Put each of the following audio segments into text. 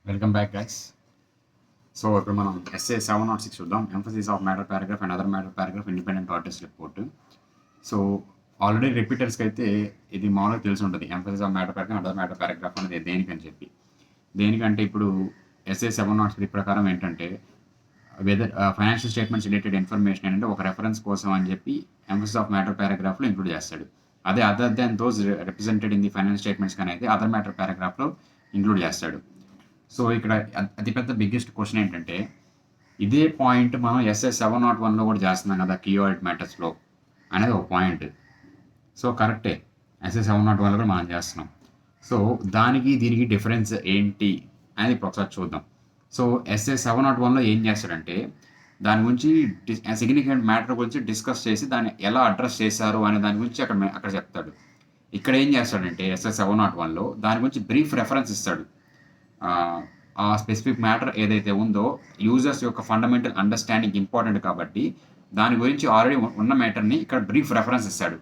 Welcome back guys. So ఇప్పుడు మనం SA 706 చూద్దాం. Emphasis of matter paragraph and other matter paragraph independent artist report. So already రిపీటర్స్కి అయితే ఇది మామూలుగా తెలిసి ఉంటుంది. Emphasis of matter paragraph other matter paragraph అనేది దేనికని చెప్పి. దేనికంటే ఇప్పుడు ఎస్ఏ 703 ప్రకారం ఏంటంటే whether financial statements related information ఏంటంటే ఒక రెఫరెన్స్ కోసం అని చెప్పి ఎంఫసిస్ ఆఫ్ మ్యాటర్ పారాగ్రాఫ్లో ఇంక్లూడ్ చేస్తాడు. అదే other than those represented in the financial statements కానీ అయితే అదర్ మ్యాటర్ పారాగ్రాఫ్లో ఇంక్లూడ్ చేస్తాడు. సో ఇక్కడ అతిపెద్ద బిగ్గెస్ట్ క్వశ్చన్ ఏంటంటే ఇదే పాయింట్ మనం ఎస్ఏ 701లో కూడా చేస్తున్నాం కదా, కీవర్డ్ మ్యాటర్స్లో అనేది ఒక పాయింట్. సో కరెక్టే, ఎస్ఏ 701లో కూడా మనం చేస్తున్నాం. సో దానికి దీనికి డిఫరెన్స్ ఏంటి అనేది ఇప్పుడు ఒకసారి చూద్దాం. సో ఎస్ఏ 701లో ఏం చేస్తాడంటే దాని గురించి సిగ్నిఫికెంట్ మ్యాటర్ గురించి డిస్కస్ చేసి దాన్ని ఎలా అడ్రస్ చేశారు అనే దాని గురించి అక్కడ చెప్తాడు. ఇక్కడ ఏం చేస్తాడంటే ఎస్ఏ 701లో దాని గురించి బ్రీఫ్ రెఫరెన్స్ ఇస్తాడు. ఆ స్పెసిఫిక్ మ్యాటర్ ఏదైతే ఉందో యూజర్స్ యొక్క ఫండమెంటల్ అండర్స్టాండింగ్ ఇంపార్టెంట్ కాబట్టి దాని గురించి ఆల్రెడీ ఉన్న మ్యాటర్ని ఇక్కడ బ్రీఫ్ రెఫరెన్స్ ఇస్తాడు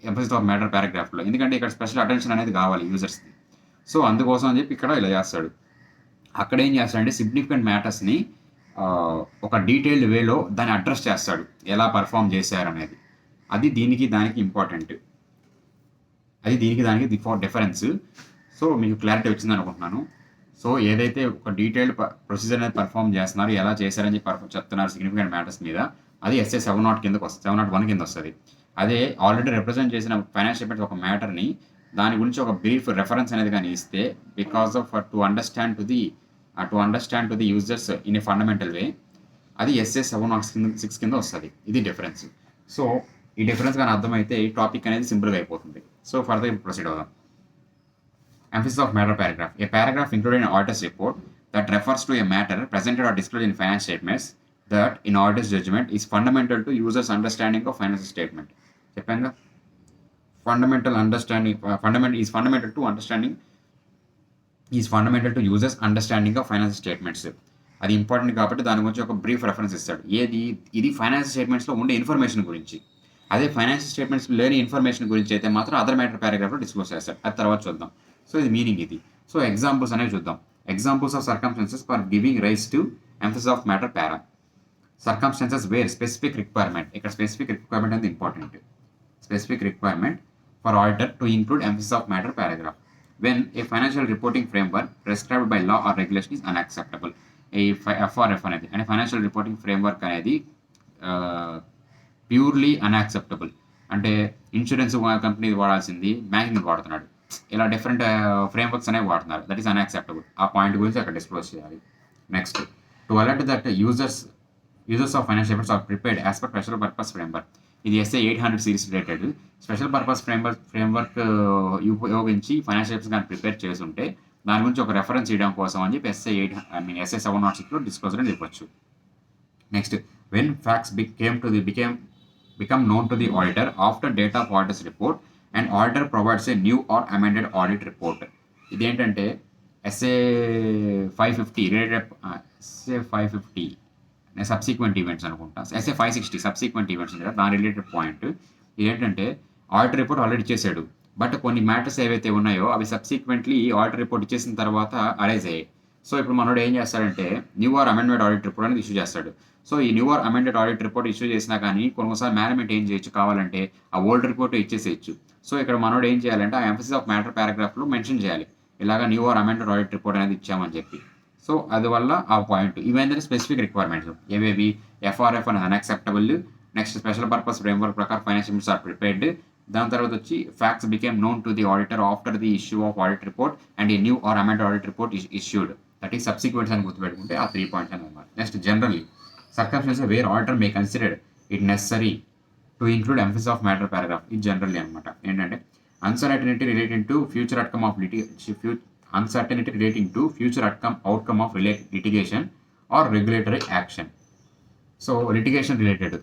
ఎంఫసిస్ ఆఫ్ మ్యాటర్ పారాగ్రాఫ్లో. ఎందుకంటే ఇక్కడ స్పెషల్ అటెన్షన్ అనేది కావాలి యూజర్స్కి. సో అందుకోసం అని చెప్పి ఇక్కడ ఇలా చేస్తాడు. అక్కడ ఏం చేస్తాడంటే సిగ్నిఫికెంట్ మ్యాటర్స్ని ఒక డీటెయిల్డ్ వేలో దాన్ని అడ్రస్ చేస్తాడు, ఎలా పర్ఫామ్ చేశారనేది. అది దీనికి దానికి ఇంపార్టెంట్, అది దీనికి దానికి డిఫరెన్స్. సో మీకు క్లారిటీ వచ్చింది అనుకుంటున్నాను. సో ఏదైతే ఒక డీటెయిల్డ్ ప్రొసీజర్ అనేది పర్ఫామ్ చేస్తున్నారు, ఎలా చేశారని చెప్తున్నారు సిగ్నిఫికెంట్ మ్యాటర్స్ మీద, అది ఎస్ఏ 70 కిందకి వస్తుంది, 701 కింద వస్తుంది. అదే ఆల్రెడీ రిప్రజెంట్ చేసిన ఫైనాన్షియల్ స్టేట్మెంట్స్ ఒక మ్యాటర్ని దాని గురించి ఒక బ్రీఫ్ రెఫరెన్స్ అనేది కానీ ఇస్తే because of to understand to the users in a fundamental way, అది ఎస్ఏ 706 కింద వస్తుంది. ఇది డిఫరెన్స్. సో ఈ డిఫరెన్స్ కానీ అర్థమైతే ఈ టాపిక్ అనేది సింపుల్గా అయిపోతుంది. సో ఫర్దర్ ప్రొసీడ్ అవుదాం. Emphasis of matter paragraph. A paragraph included in auditor's report that refers to a matter presented or disclosed in financial statements that, in auditor's judgment, is fundamental to users' understanding of financial statement. చెప్పంగా fundamental to users' understanding of financial statements. అది important కాబట్టి దాని గురించి ఒక brief reference ఇస్తాడు. ఇది financial స్టేట్మెంట్స్లో ఉండే information గురించి. అదే ఫైనాన్షియల్ స్టేట్మెంట్స్ లేని ఇన్ఫర్మేషన్ గురించి అయితే మాత్రం అదర్ మ్యాటర్ పారాగ్రాఫ్లో డిస్క్లోజ్ చేస్తాడు. అది తర్వాత చూద్దాం. సో ఇది మీనింగ్ ఇది. సో ఎగ్జాంపుల్స్ అనేవి చూద్దాం. Examples of circumstances for giving rise to emphasis of matter para. Circumstances where specific requirement, ఇక్కడ స్పెసిఫిక్ రిక్వైర్మెంట్ అనేది important. Specific requirement for auditor to include emphasis of matter paragraph when a financial reporting framework prescribed by law or regulation is unacceptable. ఈ FRF అనేది అంటే financial reporting framework అనేది purely unacceptable. అంటే insurance company వాడాల్సింది banking వాడుతున్నాడు, ఇలా different frameworks అనేవి వాడుతున్నారు. That is unacceptable. ఆ పాయింట్ గురించి అక్కడ డిస్క్లోజ్ చేయాలి. Next, to alert that users of financial statements are prepared as per special purpose framework. ఇది SA 800 series related. Special purpose framework ఉపయోగించి ఫైనాన్షియల్ స్టేట్మెంట్స్ కానీ ప్రిపేర్ చేసి ఉంటే దాని గురించి ఒక రెఫరెన్స్ ఇవ్వడం కోసం అని చెప్పి ఎస్ఏ 706లో డిస్క్లోజ్ అని చెప్పొచ్చు. Next, when facts become known to the auditor after date of auditor's report and auditor provides a new or amended audit report. ఇదేంటంటే SA 550 related, SA 550 subsequent events అనుకుంటా, ఎస్ఏ 560 సబ్సిక్వెంట్ ఈవెంట్స్ ఉంది కదా, దాని related point. ఇదేంటంటే auditor report already ఇచ్చేసాడు, but కొన్ని matters ఏవైతే ఉన్నాయో అవి సబ్సిక్వెంట్లీ ఆడిటర్ రిపోర్ట్ ఇచ్చేసిన తర్వాత అరైజ్ అయ్యాయి. సో ఇప్పుడు మనోడు ఏం చేస్తాడంటే new or amended audit report అనేది ఇష్యూ చేస్తాడు. సో ఈ new or amended audit report issue చేసినా కానీ కొన్నిసార్లు మేనేజ్మెంట్ ఏం చేయొచ్చు, కావాలంటే ఆ ఓల్డ్ రిపోర్ట్ ఇచ్చేసేయచ్చు. సో ఇక్కడ మనోడు ఏం చేయాలంటే ఆ ఎంఫసిస్ ఆఫ్ మ్యాటర్ పారాగ్రాఫ్లో మెన్షన్ చేయాలి, ఇలాగా new or amended audit report అనేది ఇచ్చామని చెప్పి. సో అందువల్ల ఆ పాయింట్ ఇవేంటంటే స్పెసిఫిక్ రిక్వైర్మెంట్స్. ఏవేవి? ఎఫ్ఆర్ఎఫ్ అనేది unacceptable. Next, special purpose framework ప్రకారం ఫైనాన్షియల్ ఆర్ ప్రిపేర్డ్. దాని తర్వాత వచ్చి facts became known to the auditor after the issue of audit report and a new or amended audit report issued. That is subsequents అని గుర్తుపెట్టుకుంటే ఆ 3 points అని అన్నమాట. నెక్స్ట్, generally circumstances where auditor may consider it necessary to include emphasis of matter paragraph. ఇది generally అనమాట. ఏంటంటే uncertainty relating to future outcome of litigation or regulatory action. So litigation related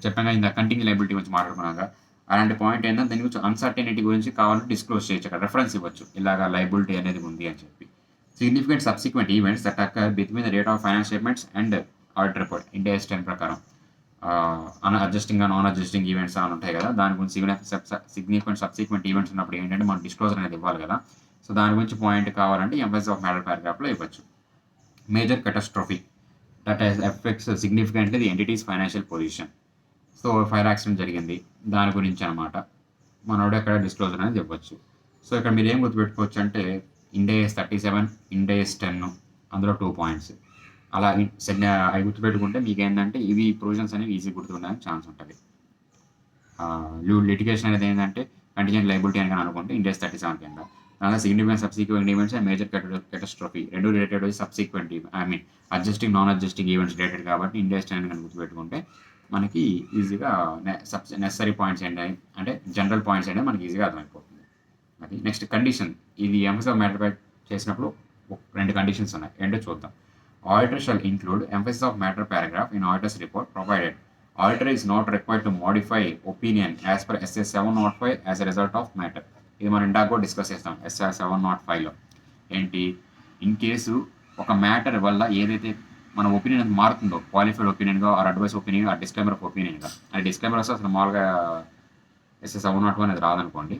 చెప్పాగా ఇంత కంటిన్యూ లైబిలిటీ గురించి మాట్లాడుకున్నాక అలాంటి పాయింట్ ఏంటంటే దాని గురించి అన్సర్టెనిటీ గురించి కావాలంటే డిస్క్లోజ్ చేయొచ్చు, అక్కడ రెఫరెన్స్ ఇవ్వచ్చు, ఇలాగా లైబిలిటీ అనేది ఉంది అని చెప్పి. Significant subsequent events that అక్కర్ between the date of financial statements and audit report India's 10 ప్రకారం అడ్జస్టింగ్ నాన్ అడ్జస్టింగ్ ఈవెంట్స్ అని ఉంటాయి కదా, దాని గురించి సిగ్నిఫికెంట్ సబ్సిక్వెంట్ ఈవెంట్స్ ఉన్నప్పుడు ఏంటంటే మనం డిస్క్లోజర్ అనేది ఇవ్వాలి కదా. సో దాని గురించి పాయింట్ కావాలంటే ఎంఫసిస్ ఆఫ్ మ్యాటర్ పారాగ్రాఫ్లో ఇవ్వచ్చు. Major catastrophe that has affects significantly the entity's financial position. So fire accident జరిగింది, దాని గురించి అనమాట. మనోడు అక్కడ డిస్క్లోజర్ అనేది ఇవ్వచ్చు. సో ఇక్కడ మీరు ఏం గుర్తుపెట్టుకోవచ్చు అంటే ఇండేస్ 37, ఇండేస్ 10, అందులో 2 పాయింట్స్ అలా అవి గుర్తుపెట్టుకుంటే మీకు ఏంటంటే ఇవి ప్రొవిజన్స్ అనేవి ఈజీ గుర్తుండడానికి ఛాన్స్ ఉంటుంది. లిటిగేషన్ అనేది ఏంటంటే కంటింజెంట్ లైబిలిటీ అని అనుకుంటే ఇండేస్ 37 కింద. అలాగే significant subsequent events and major catastrophe రెండు రిలేటెడ్ వచ్చి subsequent adjusting non adjusting events related కాబట్టి ఇండేస్ 10 కనుక గుర్తుపెట్టుకుంటే మనకి ఈజీగా నెసరీ పాయింట్స్ ఏంటి అంటే జనరల్ పాయింట్స్ ఏంటంటే మనకి ఈజీగా అర్థమైపోతుంది. అది నెక్స్ట్ కండిషన్. ఇది ఎంఫసిస్ ఆఫ్ మ్యాటర్ చేసినప్పుడు 2 కండిషన్స్ ఉన్నాయి, ఏంటో చూద్దాం. Auditor shall include emphasis of matter paragraph in auditor's report provided auditor is not required to modify opinion as per SA 705 as a result of matter. ఇది మనం ఇందాక కూడా discuss చేస్తాం SA 705లో. ఏంటి, ఇన్ కేసు ఒక మ్యాటర్ వల్ల ఏదైతే మన ఒపీనియన్ అది మారుతుందో, క్వాలిఫైడ్ ఒపీనియన్గా or adverse opinion or disclaimer of ఒపీనియన్గా, అది డిస్క్లైమర్ వస్తే అసలు మామూలుగా SA 701 అనేది రాదనుకోండి,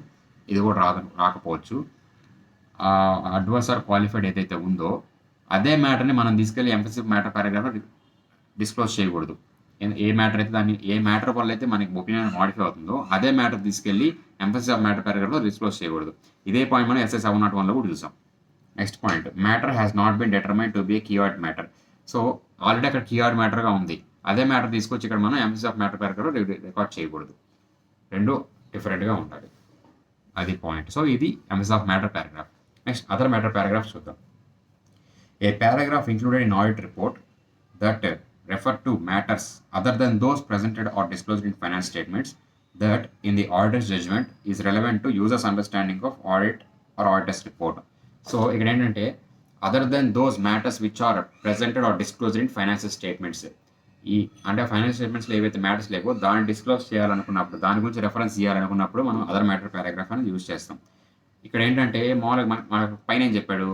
ఇది కూడా రాకపోవచ్చు. అడ్వైస్ ఆర్ క్వాలిఫైడ్ ఏదైతే ఉందో అదే మ్యాటర్ని మనం తీసుకెళ్ళి ఎంఫసిస్ మ్యాటర్ పారాగ్రాఫ్లో డిస్క్లోజ్ చేయకూడదు. ఏ మ్యాటర్ అయితే ఏ మ్యాటర్ వల్ల అయితే మనకి ఒపీనియన్ మాడిఫై అవుతుందో అదే మ్యాటర్ తీసుకెళ్ళి ఎంఫసిస్ ఆఫ్ మ్యాటర్ పారాగ్రాఫ్లో డిస్క్లోజ్ చేయకూడదు. ఇదే పాయింట్ మనం SA 701లో కూడా చూసాం. Next point, matter has not been determined to be a keyword matter. So already అక్కడ కీవర్డ్ మ్యాటర్గా ఉంది, అదే మ్యాటర్ తీసుకొచ్చి ఇక్కడ మనం ఎంఫసిస్ ఆఫ్ మ్యాటర్ పారాగ్రాఫ్లో రికార్డ్ చేయకూడదు. రెండు డిఫరెంట్గా ఉంటాయి, అది పాయింట్. సో ఇది emphasis of matter paragraph. Next other matter paragraph చూద్దాం. A paragraph included in audit report that refer to matters other than those presented or disclosed in finance statements that in the auditor's judgment is relevant to users' understanding of audit or auditor's report. So ఇక్కడ ఏంటంటే other than those matters which are presented or disclosed in financial statements. ఈ అంటే financial స్టేట్మెంట్స్లో ఏవైతే matters లేవో దాన్ని disclose చేయాలనుకున్నప్పుడు, దాని గురించి రెఫరెన్స్ చేయాలనుకున్నప్పుడు మనం అదర్ మ్యాటర్ పారాగ్రాఫ్ అనేది యూజ్ చేస్తాం. ఇక్కడ ఏంటంటే మామూలుగా మనకు పైన ఏం చెప్పాడు,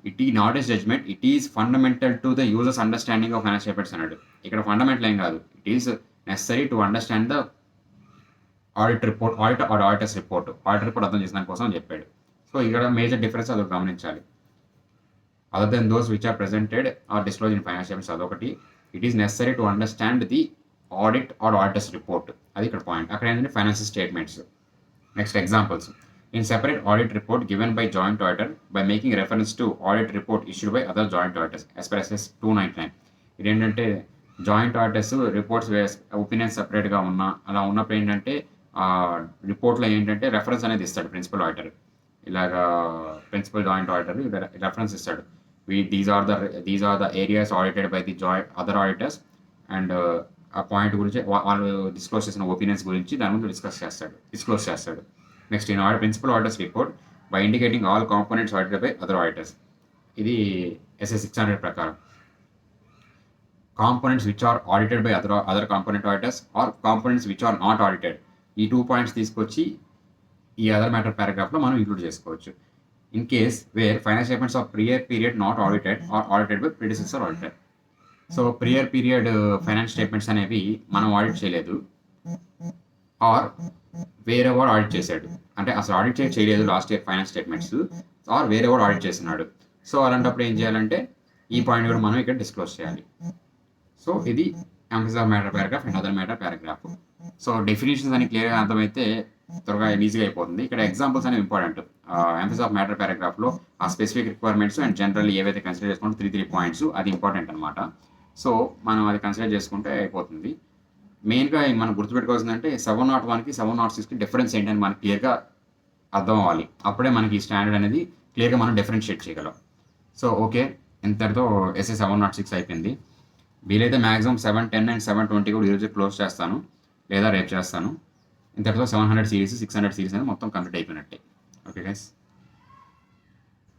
it is not as judgement, it is fundamental to the users understanding of financial statements అన్నాడు. ఇక్కడ ఫండమెంటల్ ఏం కాదు, it is necessary to understand the audit report, auditors report, audit report అర్థం చేసిన కోసం చెప్పాడు. సో ఇక్కడ మేజర్ డిఫరెన్స్ అది గమనించాలి. Other than those which are presented or disclose in financial statements అదొకటి, it is necessary to understand the audit or auditor's report, అది ఇక్కడ పాయింట్. అక్కడ ఏంటంటే financial statements. Next examples. In separate audit report given by joint auditor by making reference to audit report issued by other joint auditors as per SS 299. ఇదేంటంటే joint auditors reports opinions సపరేట్గా అలా ఉన్నప్పుడు ఏంటంటే రిపోర్ట్లో ఏంటంటే reference అనేది ఇస్తాడు principal auditor. ఇలాగా ప్రిన్సిపల్ జాయింట్ ఆడిటర్ రెఫరెన్స్ ఇస్తాడు. These are the areas audited by the other auditors and ఆ పాయింట్ గురించి వాళ్ళు డిస్క్లోజ్ చేసిన ఒపీనియన్స్ గురించి దాని గురించి డిస్క్లోజ్ చేస్తాడు. Next in principal auditors report by indicating all components audited by other auditors. ఇది SA 600 ప్రకారం. Components which are audited by other component auditors or components which are not audited, ఈ 2 points తీసుకొచ్చి ఈ other matter పారాగ్రాఫ్లో మనం include చేసుకోవచ్చు. In case where financial statements of prior period not audited or audited by predecessor auditor. So prior period finance statements అనేవి మనం audit చేయలేదు are వేరే వాడు ఆడిట్ చేశాడు, అంటే అసలు ఆడిట్ చేయలేదు last year finance statements, or వేరే వాడు ఆడిట్ చేస్తున్నాడు. సో అలాంటప్పుడు ఏం చేయాలంటే ఈ పాయింట్ కూడా మనం ఇక్కడ డిస్క్లోజ్ చేయాలి. సో ఇది emphasis of matter paragraph and other matter paragraph. So definitions అని క్లియర్గా అర్థమైతే త్వరగా ఈజీగా అయిపోతుంది. ఇక్కడ ఎగ్జాంపుల్స్ అనేవి ఇంపార్టెంట్. ఎంఫసిస్ ఆఫ్ మ్యాటర్ పారాగ్రాఫ్లో ఆ స్పెసిఫిక్ రిక్వైర్మెంట్స్ అండ్ జనరల్ ఏవైతే కన్సిడర్ చేసుకుంటే 3 పాయింట్స్ అది ఇంపార్టెంట్ అనమాట. సో మనం అది కన్సిడర్ చేసుకుంటే అయిపోతుంది. మెయిన్గా మనం గుర్తుపెట్టుకోవాల్సిందంటే 701కి 706కి డిఫరెన్స్ ఏంటని మనకి క్లియర్గా అర్థం అవ్వాలి. అప్పుడే మనకి ఈ స్టాండర్డ్ అనేది క్లియర్గా మనం డిఫరెన్షియేట్ చేయగలం. సో ఓకే, ఇంతటితో SA 706 అయిపోయింది. వీలైతే మ్యాక్సిమం 710 అండ్ 720 కూడా ఈరోజు క్లోజ్ చేస్తాను, లేదా రేపు చేస్తాను. ఇంతటితో 700 సిరీస్ 600 సిరీస్ అనేది మొత్తం కంప్లీట్ అయిపోయినట్టే. Okay guys.